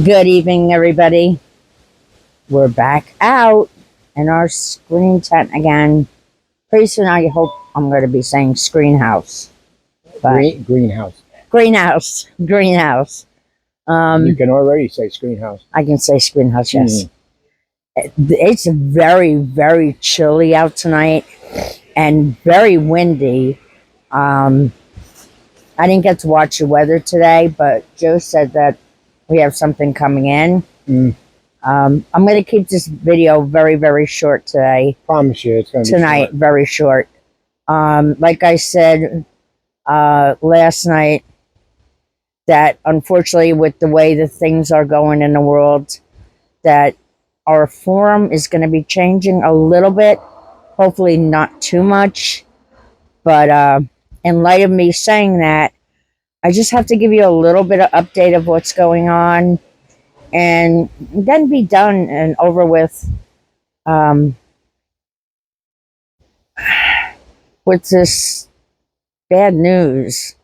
Good evening, everybody. We're back out in our screen tent again. Pretty soon, I hope I'm going to be saying screen house. Greenhouse. Greenhouse. Greenhouse. You can already say screenhouse. I can say screen house, yes. It's very, very chilly out tonight and very windy. I didn't get to watch the weather today, but Joe said that we have something coming in. I'm going to keep this video very, very short today. Promise you, it's going to be tonight. Short. Very short. Like I said last night, that unfortunately, with the way the things are going in the world, that our forum is going to be changing a little bit. Hopefully, not too much. But in light of me saying that, I just have to give you a little bit of update of what's going on, and then be done and over with with this bad news.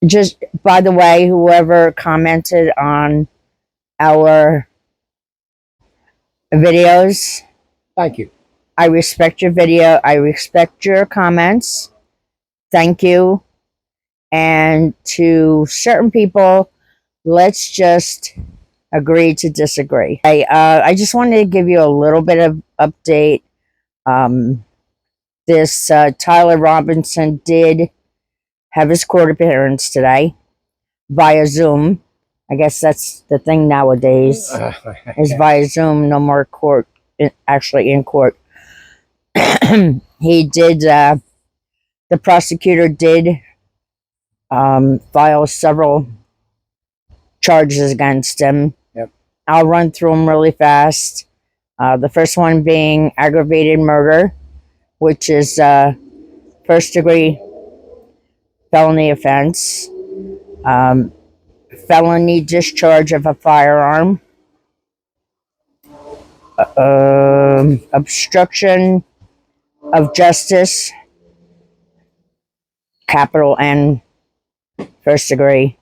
Just by the way, whoever commented on our videos, thank you. I respect your video. I respect your comments. Thank you. And to certain people, let's just agree to disagree. I just wanted to give you a little bit of update. This Tyler Robinson did have his court appearance today via Zoom. I guess that's the thing nowadays, is via Zoom, no more court, actually in court. He did, the prosecutor did file several charges against him. Yep. I'll run through them really fast. The first one being aggravated murder, which is first-degree felony offense. Felony discharge of a firearm. Obstruction of justice, capital N, first degree.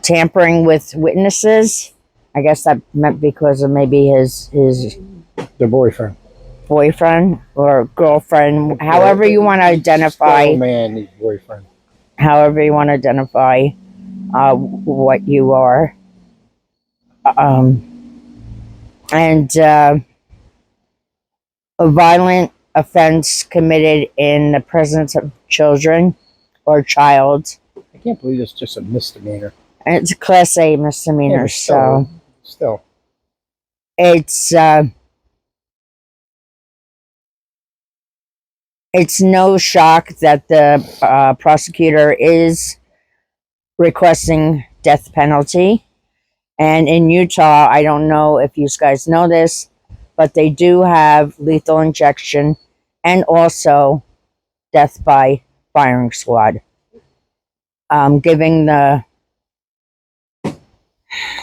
Tampering with witnesses. I guess that meant because of maybe the boyfriend or girlfriend, however you want to identify. Man, his boyfriend. However you want to identify what you are. And a violent offense committed in the presence of children or child. I can't believe it's just a misdemeanor. And it's a Class A misdemeanor, yeah, still. It's no shock that the prosecutor is requesting death penalty. And in Utah, I don't know if you guys know this, but they do have lethal injection and also death by firing squad. Giving the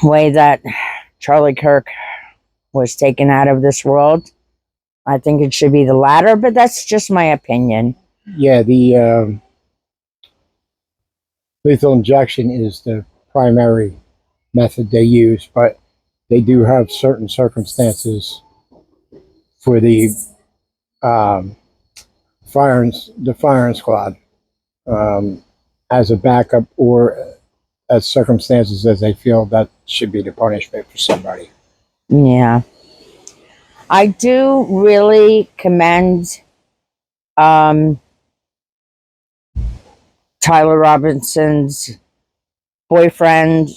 way that Charlie Kirk was taken out of this world, I think it should be the latter, but that's just my opinion. Yeah, the lethal injection is the primary method they use, but they do have certain circumstances for the firing squad as a backup, or as circumstances as they feel that should be the punishment for somebody. Yeah. I do really commend Tyler Robinson's boyfriend.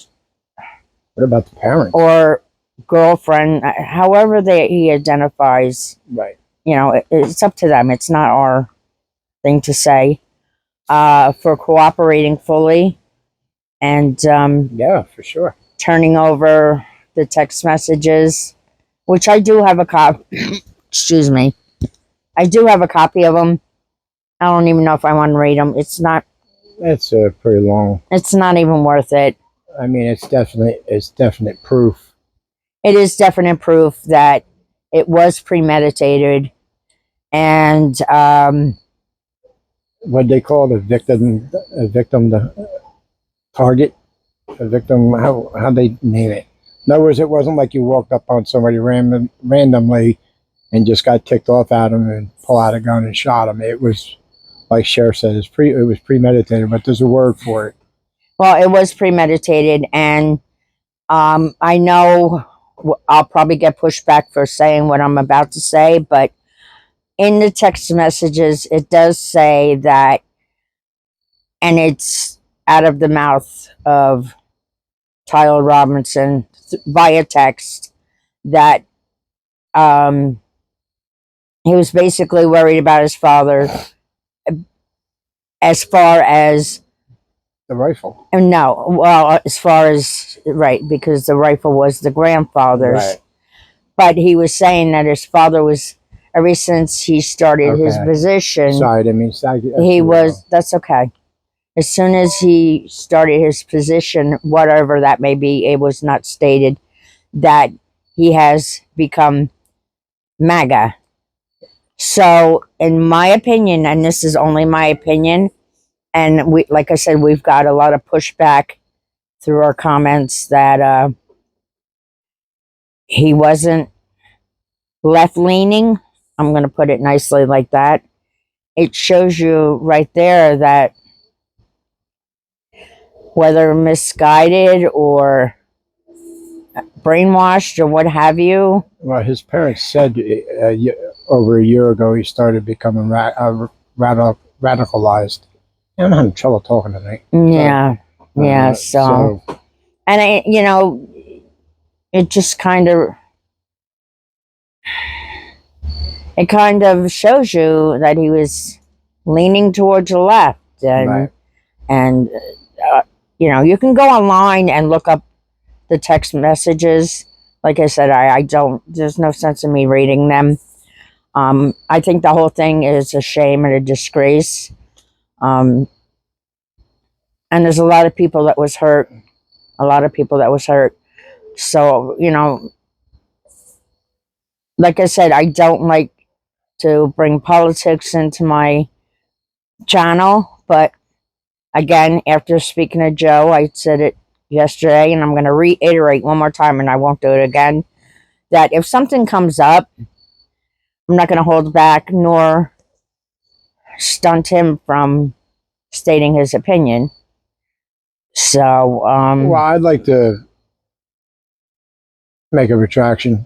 What about the parents? Or girlfriend, however he identifies. Right. You know, it's up to them. It's not our thing to say. For cooperating fully and yeah, for sure. Turning over the text messages, which I do have a copy. Excuse me. I do have a copy of them. I don't even know if I want to read them. It's pretty long. It's not even worth it. I mean, it's definite proof. It is definite proof that it was premeditated, and what they call the victim, target a victim. How they name it? In other words, it wasn't like you walked up on somebody randomly and just got ticked off at them and pull out a gun and shot them. It was, like Sheriff said, it was premeditated, but there's a word for it. Well, it was premeditated, and I know I'll probably get pushback for saying what I'm about to say, but in the text messages, it does say that, and it's out of the mouth of Tyler Robinson via text, that he was basically worried about his father as far as The rifle. no, well, as far as right, because the rifle was the grandfather's. Right. But he was saying that his father was, ever since he started his Okay. position, Sorry, I didn't mean he was, that's okay. As soon as he started his position, whatever that may be, it was not stated that he has become MAGA. So, in my opinion, and this is only my opinion, and we, like I said, we've got a lot of pushback through our comments that he wasn't left leaning. I'm going to put it nicely like that. It shows you right there that whether misguided or brainwashed or what have you. Well, his parents said over a year ago he started becoming radicalized. I'm having trouble talking tonight. Yeah. Yeah. So, and it just kind of, it kind of shows you that he was leaning towards the left, and Right. and you can go online and look up the text messages. Like I said, I don't. There's no sense in me reading them. I think the whole thing is a shame and a disgrace. And there's a lot of people that was hurt. A lot of people that was hurt. So like I said, I don't like to bring politics into my channel, but again, after speaking to Joe, I said it yesterday, and I'm going to reiterate one more time, and I won't do it again, that if something comes up, I'm not going to hold back nor stunt him from stating his opinion. So, Well, I'd like to make a retraction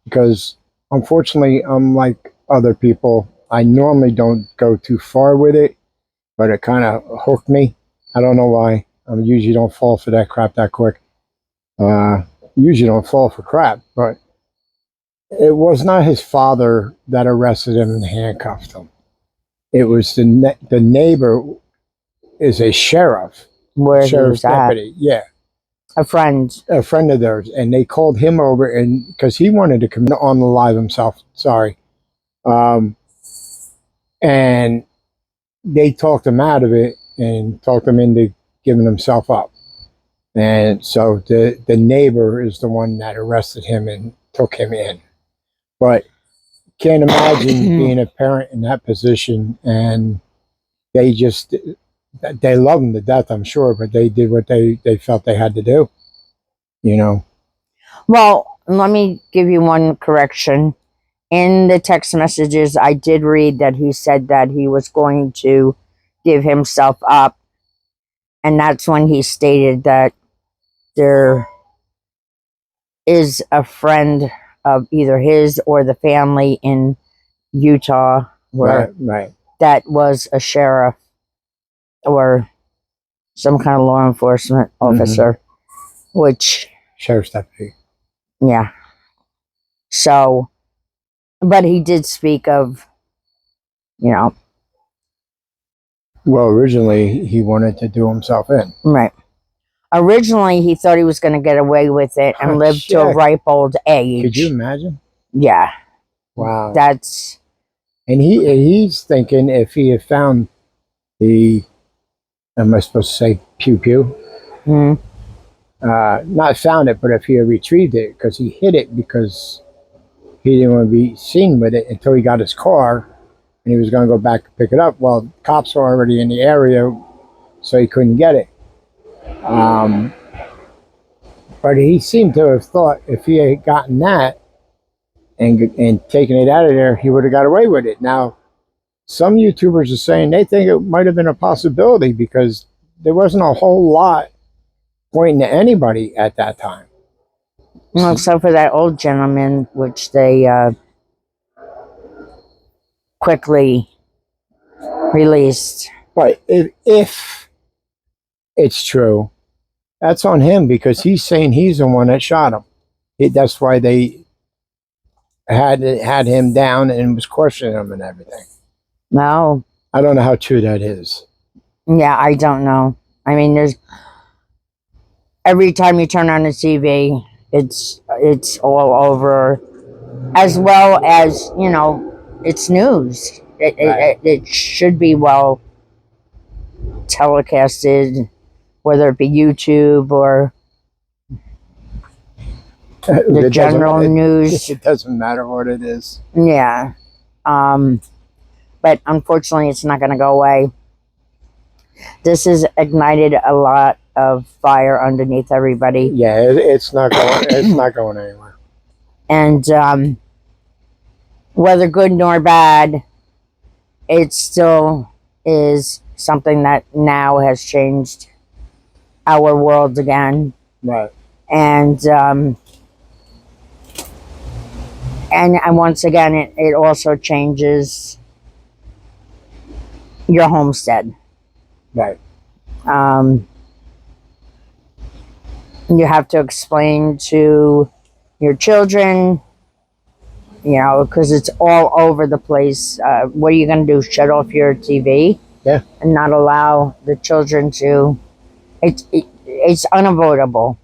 because, unfortunately, unlike other people, I normally don't go too far with it, but it kind of hooked me. I don't know why. I usually don't fall for that crap that quick. Usually don't fall for crap, but it was not his father that arrested him and handcuffed him. It was the neighbor is a sheriff, where he sheriff's was at, deputy. Yeah, a friend. of theirs, and they called him over, and because he wanted to come on the live himself. Sorry, and they talked him out of it and talked him into giving himself up. And so the neighbor is the one that arrested him and took him in. But can't imagine being a parent in that position, and they love him to death, I'm sure, but they did what they felt they had to do. Well, let me give you one correction. In the text messages, I did read that he said that he was going to give himself up. And that's when he stated that there is a friend of either his or the family in Utah where Right. that was a sheriff or some kind of law enforcement officer, which, Sheriff's deputy. yeah. So, but he did speak of, Well, originally he wanted to do himself in. right. Originally, he thought he was going to get away with it and live to a ripe old age. Could you imagine? Yeah. Wow. That's... And he's thinking if he had found the, am I supposed to say pew pew? Not found it, but if he had retrieved it, because he hid it because he didn't want to be seen with it until he got his car, and he was going to go back and pick it up. Well, cops were already in the area, so he couldn't get it. Um, but he seemed to have thought if he had gotten that and taken it out of there, he would have got away with it. Now, some YouTubers are saying they think it might have been a possibility because there wasn't a whole lot pointing to anybody at that time. Well, except for that old gentleman, which they quickly released. But if it's true, that's on him because he's saying he's the one that shot him. That's why they had him down and was questioning him and everything. No. I don't know how true that is. Yeah, I don't know. I mean, there's every time you turn on the TV, it's all over, as well as it's news. It should be well telecasted, whether it be YouTube or the general news. It doesn't matter what it is. Yeah. But unfortunately, it's not going to go away. This has ignited a lot of fire underneath everybody. Yeah, it's not going. It's not going anywhere. And whether good nor bad, it still is something that now has changed our world again. Right. And once again, it also changes your homestead. Right. You have to explain to your children, because it's all over the place. What are you going to do? Shut off your TV? Yeah. And not allow the children to. It's unavoidable.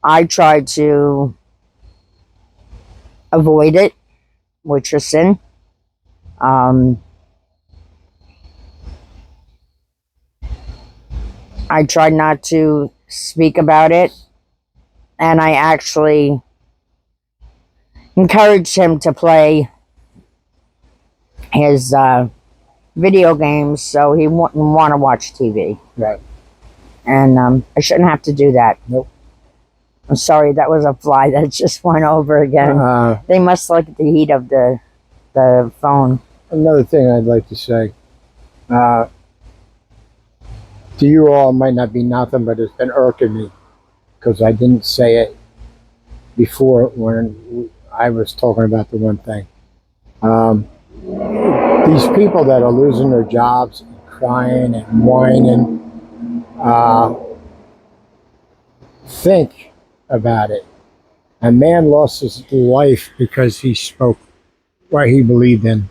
I try to avoid it, which is sin. I try not to speak about it, and I actually encourage him to play his video games, so he wouldn't want to watch TV. Right. And I shouldn't have to do that. Nope. I'm sorry, that was a fly that just went over again. They must like the heat of the phone. Another thing I'd like to say, to you all, might not be nothing, but it's been irking me because I didn't say it before when I was talking about the one thing. These people that are losing their jobs, and crying and whining, think about it. A man lost his life because he spoke what he believed in.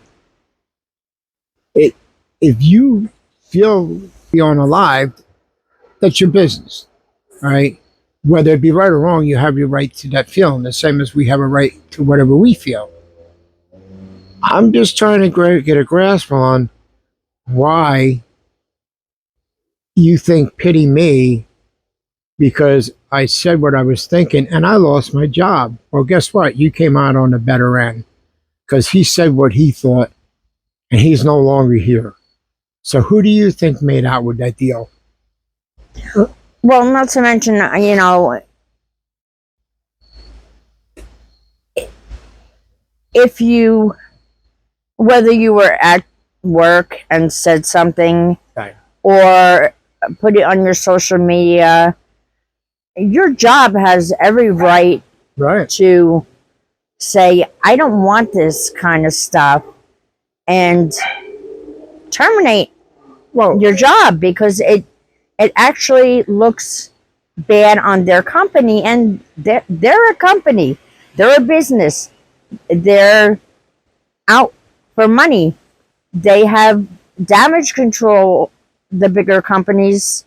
If you feel you're unalive, that's your business, right? Whether it be right or wrong, you have your right to that feeling, the same as we have a right to whatever we feel. I'm just trying to get a grasp on why you think pity me because I said what I was thinking and I lost my job. Well, guess what? You came out on the better end because he said what he thought and he's no longer here. So who do you think made out with that deal? Well, not to mention, whether you were at work and said something, right, or put it on your social media, your job has every right to say, I don't want this kind of stuff, and terminate your job because it actually looks bad on their company, and they're a company, they're a business, they're out for money, they have damage control, the bigger companies,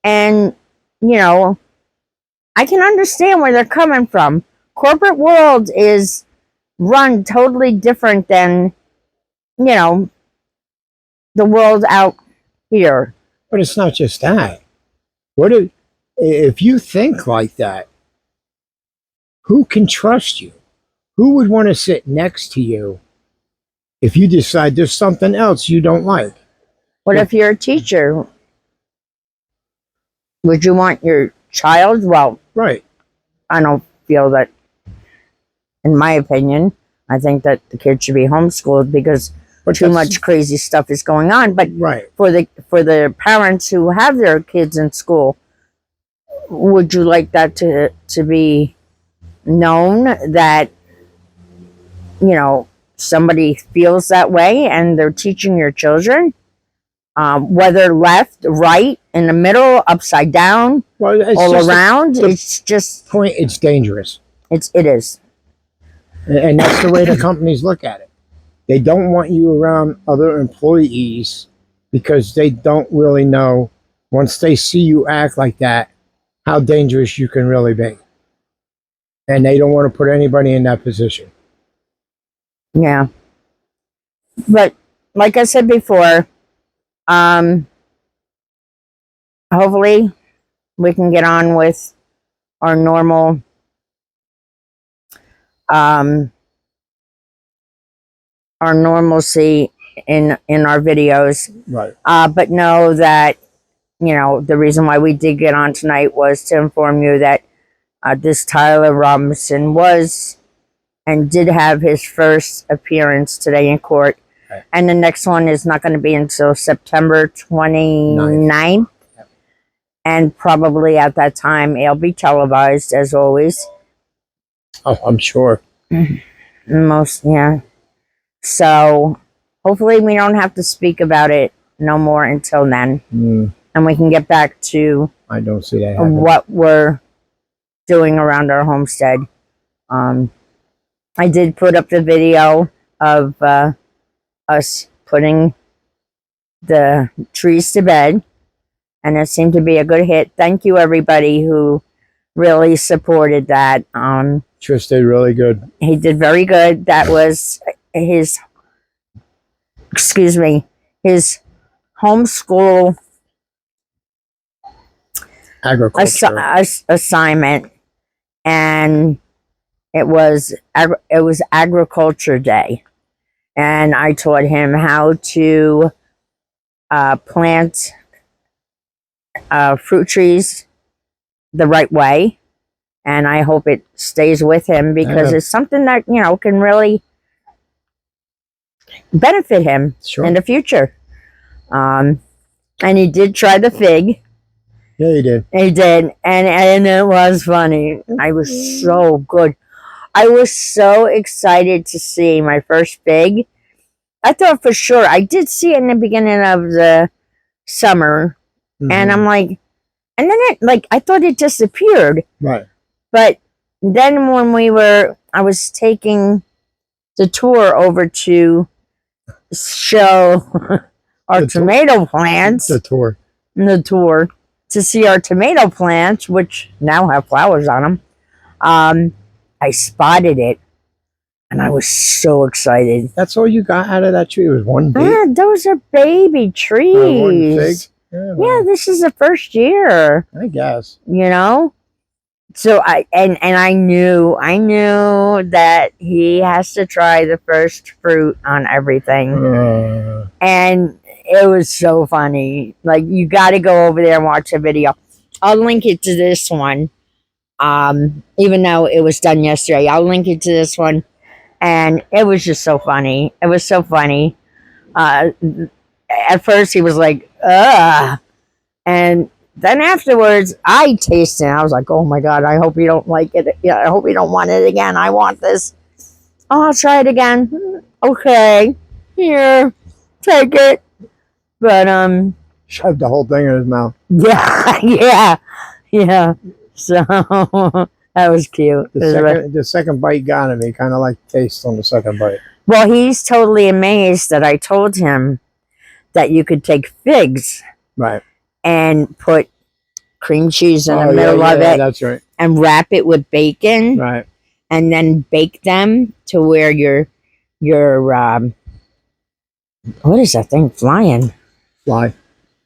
and I can understand where they're coming from. Corporate world is run totally different than the world out here. But it's not just that. If you think like that, who can trust you? Who would want to sit next to you if you decide there's something else you don't like? What if you're a teacher? Would you want your child? Well, Right. I don't feel that, in my opinion, I think that the kids should be homeschooled because But too much crazy stuff is going on. But Right. for the parents who have their kids in school, would you like that to be known that, somebody feels that way and they're teaching your children, whether left, right, in the middle, upside down, Well, it's all just around? the It's just point. It's dangerous, it is. and that's the way the companies look at it. They don't want you around other employees because they don't really know, once they see you act like that, how dangerous you can really be. And they don't want to put anybody in that position. Yeah. But like I said before, hopefully we can get on with our normal our normalcy in our videos. Right. But know that, the reason why we did get on tonight was to inform you that this Tyler Robinson was and did have his first appearance today in court. Right. And the next one is not going to be until September 29th. Yep. And probably at that time, it'll be televised as always. Oh, I'm sure. Yeah. So hopefully we don't have to speak about it no more until then. And we can get back to I don't see that happening. what we're doing around our homestead. I did put up the video of us putting the trees to bed, and it seemed to be a good hit. Thank you, everybody who really supported that. Trish did really good. He did very good. That was his homeschool Agriculture. assignment, and it was agriculture day, and I taught him how to plant fruit trees the right way, and I hope it stays with him because it's something that can really benefit him in the future. And he did try the fig. Yeah, he did. He did, and it was funny. I was so good. I was so excited to see my first fig. I thought for sure I did see it in the beginning of the summer, and I'm like, and then I thought it disappeared. Right. But then when I was taking the tour over to show our tomato plants. The tour To see our tomato plants, which now have flowers on them. I spotted it, and I was so excited. That's all you got out of that tree? It was one big? Yeah, those are baby trees. One fig? Yeah, this is the first year. I guess. So I knew that he has to try the first fruit on everything. And it was so funny. Like, you got to go over there and watch a video. I'll link it to this one. Even though it was done yesterday, I'll link it to this one. And it was just so funny. It was so funny. At first he was like, ugh. And then afterwards, I tasted it. I was like, oh my God, I hope you don't like it. Yeah, I hope you don't want it again. I want this. Oh, I'll try it again. Okay. Here. Take it. But, shoved the whole thing in his mouth. Yeah. So, that was cute. The second bite got him. He kind of liked the taste on the second bite. Well, he's totally amazed that I told him that you could take figs. Right. And put cream cheese in the middle of it. That's right. And wrap it with bacon. Right. And then bake them to where your what is that thing flying? Fly.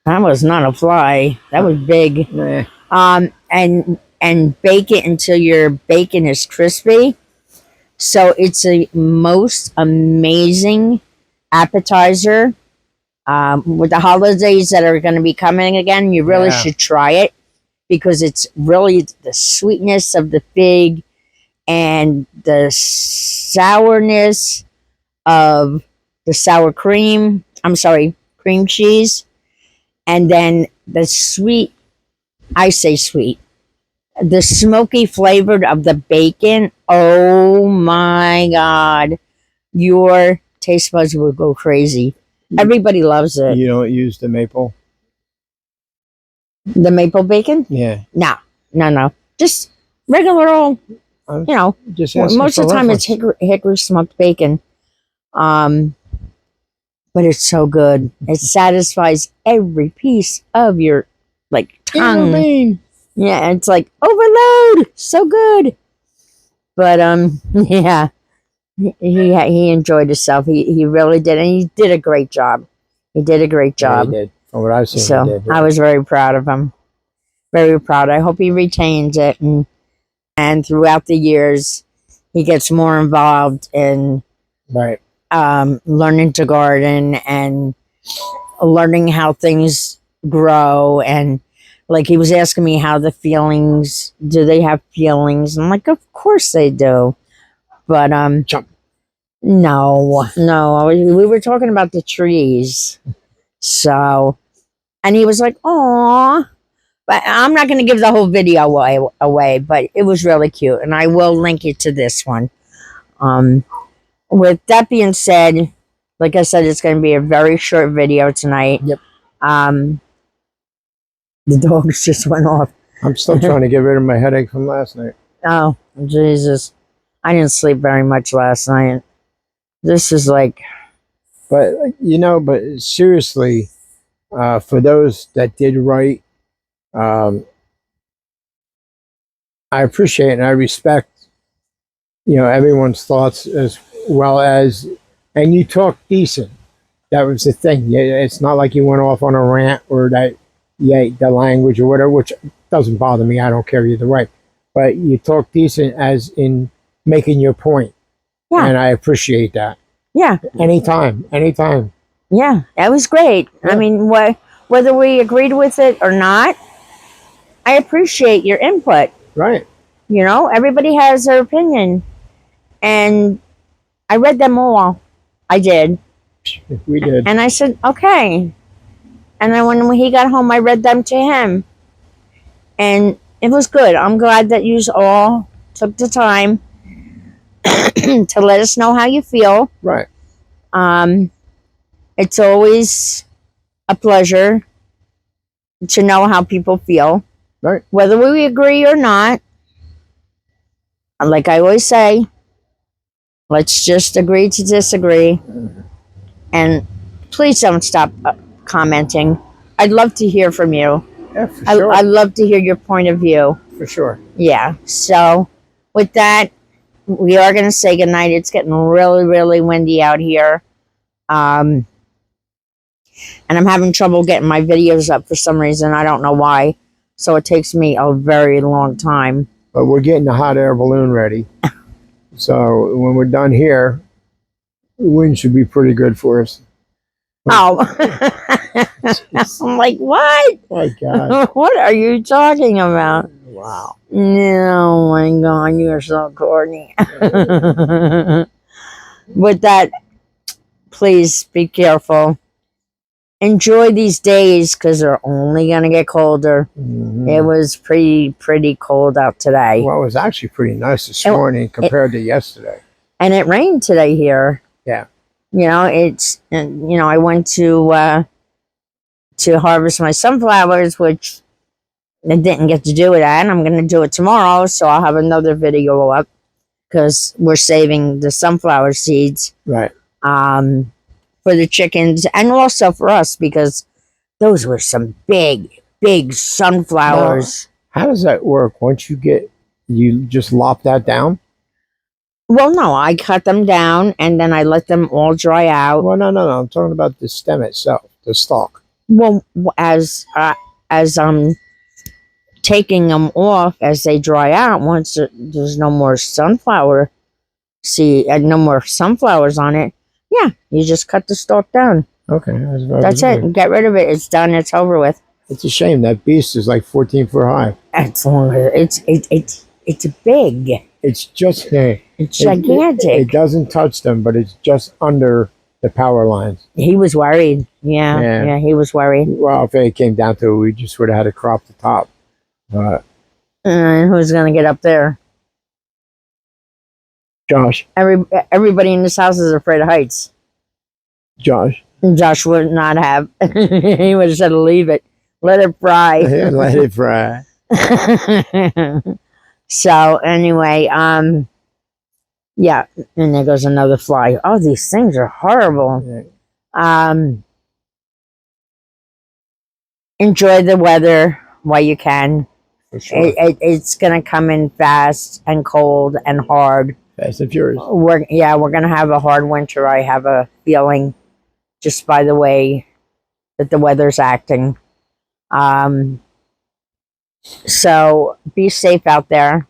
That was not a fly. That was big. Nah. And bake it until your bacon is crispy. So it's a most amazing appetizer. With the holidays that are going to be coming again, you really should try it. because it's really the sweetness of the fig and the sourness of the sour cream. I'm sorry, cream cheese. And then the sweet, I say sweet, the smoky flavored of the bacon. Oh my God. Your taste buds will go crazy. Everybody loves it. You don't use the maple? The maple bacon? Yeah. No. Just regular old, I'm you know, just asking most for of the time reference. it's hickory smoked bacon. But it's so good. It satisfies every piece of your like tongue. Intervene. Yeah, it's like overload. So good. But yeah, he enjoyed himself. He really did, and he did a great job. He did a great Yeah, job. he did. From what I've seen, So he did. Yeah. I was very proud of him. Very proud. I hope he retains it, and throughout the years, he gets more involved in Right. learning to garden and learning how things grow. And like he was asking me how the feelings, do they have feelings? I'm like, of course they do. But Jump. no, we were talking about the trees. So, and he was like, "Aw." But I'm not going to give the whole video away, but it was really cute, and I will link it to this one. With that being said, like I said, it's going to be a very short video tonight. Yep. The dogs just went off. I'm still trying to get rid of my headache from last night. Oh, Jesus. I didn't sleep very much last night. This is like... But, but seriously, for those that did write, I appreciate and I respect, everyone's thoughts as well as, and you talk decent. That was the thing. Yeah, it's not like you went off on a rant or that, the language or whatever, which doesn't bother me. I don't care either way. But you talk decent as in making your point. Yeah. And I appreciate that. Yeah. Anytime. Yeah, that was great. Yeah. I mean, whether we agreed with it or not, I appreciate your input. Right. Everybody has their opinion. And I read them all. I did. We did. And I said, okay. And then when he got home, I read them to him. And it was good. I'm glad that you all took the time to let us know how you feel. Right. It's always a pleasure to know how people feel. Right. Whether we agree or not. Like I always say, let's just agree to disagree. And please don't stop commenting. I'd love to hear from you. Yeah, for sure. I'd love to hear your point of view. For sure. Yeah. So with that, we are going to say goodnight. It's getting really, really windy out here. And I'm having trouble getting my videos up for some reason. I don't know why. So it takes me a very long time. But we're getting the hot air balloon ready. So when we're done here, the wind should be pretty good for us. Oh. I'm like, what? My God. What are you talking about? Wow. Oh my God, you're so corny. With that, please be careful. Enjoy these days because they're only going to get colder. Mm-hmm. It was pretty cold out today. Well, it was actually pretty nice this morning compared to yesterday. And it rained today here. Yeah. I went to harvest my sunflowers, which I didn't get to do it at. I'm going to do it tomorrow, so I'll have another video up because we're saving the sunflower seeds. Right. For the chickens and also for us because those were some big sunflowers. Now, how does that work? Once you just lop that down? Well, no, I cut them down and then I let them all dry out. Well, no. I'm talking about the stem itself, the stalk. Well, as taking them off as they dry out, once there's no more sunflower seed and no more sunflowers on it, yeah, you just cut the stalk down. Okay. That's it. Get rid of it. It's done. It's over with. It's a shame that beast is like 14 foot high. It's longer. It's big. It's just It's gigantic. It doesn't touch them, but it's just under the power lines. He was worried. Yeah, he was worried. Well, if it came down to it, we just would have had to crop the top. But Who's gonna get up there? Josh, Everybody in this house is afraid of heights. Josh, Josh would not have. He would have said, "Leave it, let it fry." let it fry. So anyway, yeah, and there goes another fly. Oh, these things are horrible. Enjoy the weather while you can. For sure. It's gonna come in fast and cold and hard. Fast and Furious. We're gonna have a hard winter. I have a feeling, just by the way that the weather's acting. So be safe out there.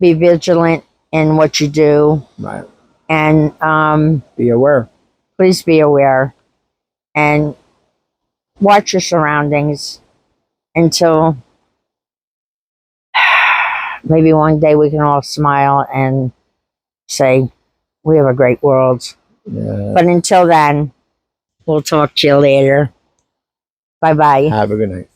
Be vigilant in what you do, Right. and Be aware. please be aware and watch your surroundings until maybe one day we can all smile and say we have a great world. Yeah. But until then, we'll talk to you later. Bye bye. Have a good night.